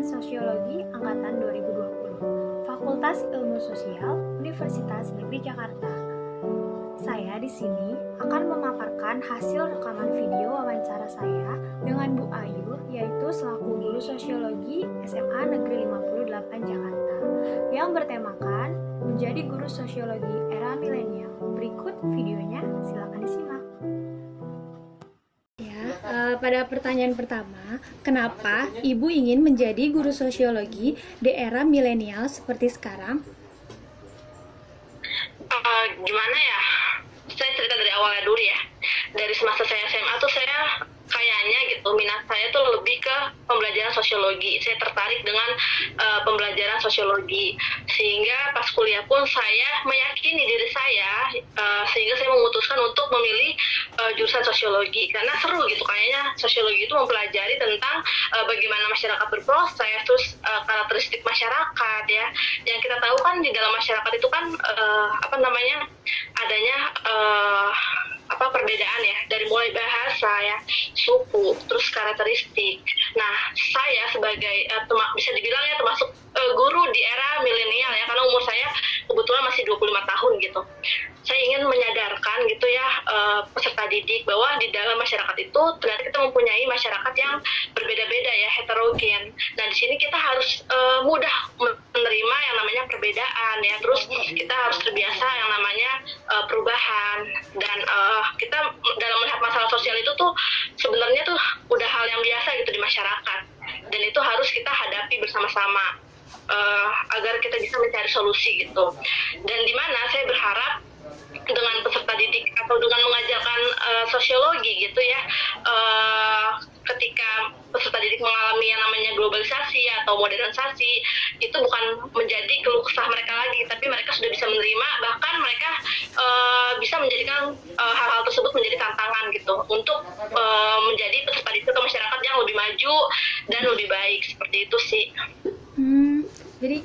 Sosiologi Angkatan 2020, Fakultas Ilmu Sosial, Universitas Negeri Jakarta. Saya di sini akan memaparkan hasil rekaman video wawancara saya dengan Bu Ayu, yaitu selaku guru sosiologi SMA Negeri 58 Jakarta, yang bertemakan menjadi guru sosiologi era milenial. Berikut videonya, silakan disimak. Pada pertanyaan pertama, kenapa Ibu ingin menjadi guru sosiologi di era milenial seperti sekarang? Gimana ya? Saya cerita dari awalnya dulu ya. Dari semasa saya SMA tuh saya kayaknya gitu, minat saya tuh lebih ke pembelajaran sosiologi. Saya tertarik dengan pembelajaran sosiologi. Sehingga pas kuliah pun saya meyakini diri saya, sehingga saya memutuskan untuk memilih jurusan sosiologi. Karena seru gitu, kayaknya sosiologi itu mempelajari tentang bagaimana masyarakat berproses, terus karakteristik masyarakat ya. Yang kita tahu kan di dalam masyarakat itu kan adanya perbedaan ya, dari mulai bahasa ya, suku, terus karakteristik. Nah, saya sebagai bisa dibilang ya termasuk guru di era milenial ya, karena umur saya kebetulan masih 25 tahun gitu. Saya ingin menyadarkan gitu ya peserta didik bahwa di dalam masyarakat itu ternyata kita mempunyai masyarakat yang berbeda-beda ya, heterogen. Nah, di sini kita harus mudah menerima yang namanya perbedaan ya, terus kita harus terbiasa yang namanya perubahan, dan kita dalam melihat masalah sosial itu tuh sebenarnya tuh udah hal yang biasa gitu di masyarakat, dan itu harus kita hadapi bersama-sama agar kita bisa mencari solusi gitu. Dan di mana saya berharap dengan peserta didik atau dengan mengajarkan sosiologi gitu ya, ketika peserta didik mengalami yang namanya globalisasi atau modernisasi, itu bukan menjadi keluh kesah mereka lagi, tapi mereka sudah bisa menerima, bahkan mereka bisa menjadikan hal-hal tersebut menjadi tantangan gitu untuk menjadi peserta didik atau masyarakat yang lebih maju dan lebih baik, seperti itu sih. Jadi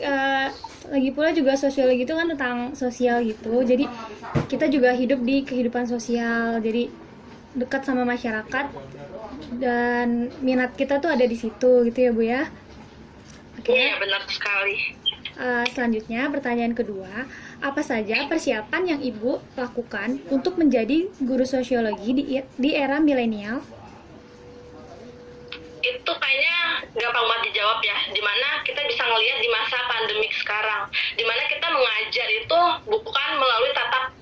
lagi pula juga sosiologi itu kan tentang sosial gitu, jadi kita juga hidup di kehidupan sosial, jadi dekat sama masyarakat dan minat kita tuh ada di situ gitu ya Bu ya. Oke. Iya, benar sekali. Selanjutnya pertanyaan kedua, apa saja persiapan yang Ibu lakukan untuk menjadi guru sosiologi di era milenial? Itu kayaknya gampang banget dijawab ya, dimana kita bisa ngelihat di masa pandemik sekarang, dimana kita mengajar itu bukan melalui tatap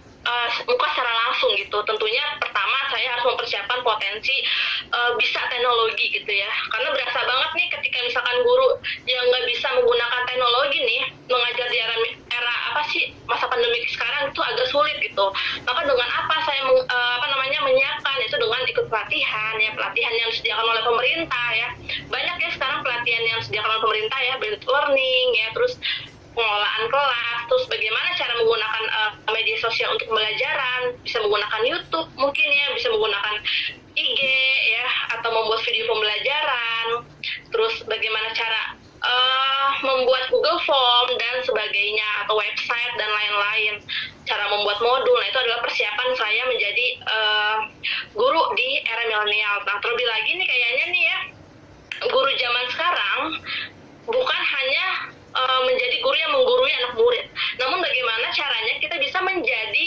muka secara langsung gitu. Tentunya pertama saya harus mempersiapkan potensi bisa teknologi gitu ya, karena berasa banget nih ketika misalkan guru yang nggak bisa menggunakan teknologi nih mengajar di era masa pandemik sekarang itu agak sulit gitu. Maka dengan apa saya menyiapkan itu dengan ikut pelatihan yang disediakan oleh pemerintah ya. Banyak ya sekarang pelatihan yang disediakan oleh pemerintah ya, blended learning ya, terus pengelolaan kelas, terus bagaimana cara menggunakan media sosial untuk pembelajaran, bisa menggunakan YouTube mungkin ya, bisa menggunakan IG ya, atau membuat video pembelajaran, terus bagaimana cara membuat Google Form dan sebagainya, atau website dan lain-lain, cara membuat modul. Nah, itu adalah persiapan saya menjadi guru di era milenial. Nah, terlebih lagi nih kayaknya nih ya, guru zaman sekarang bukan hanya menjadi guru yang menggurui anak murid, namun bagaimana caranya kita bisa menjadi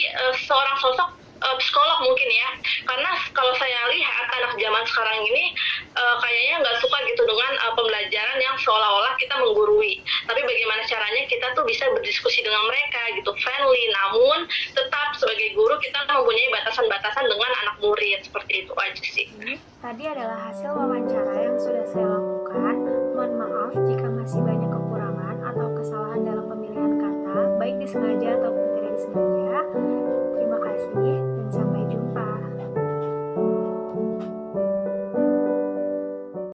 seorang sosok psikolog mungkin ya. Karena kalau saya lihat anak zaman sekarang ini kayaknya nggak suka gitu dengan pembelajaran yang seolah-olah kita menggurui, tapi bagaimana caranya kita tuh bisa berdiskusi dengan mereka gitu, friendly, namun tetap sebagai guru kita mempunyai batasan-batasan dengan anak murid. Seperti itu aja sih. Tadi adalah hasil wawancara yang sudah saya lakukan. Mohon maaf jika masih banyak kekurangan atau kesalahan dalam pemilihan kata, baik disengaja ataupun tidak disengaja.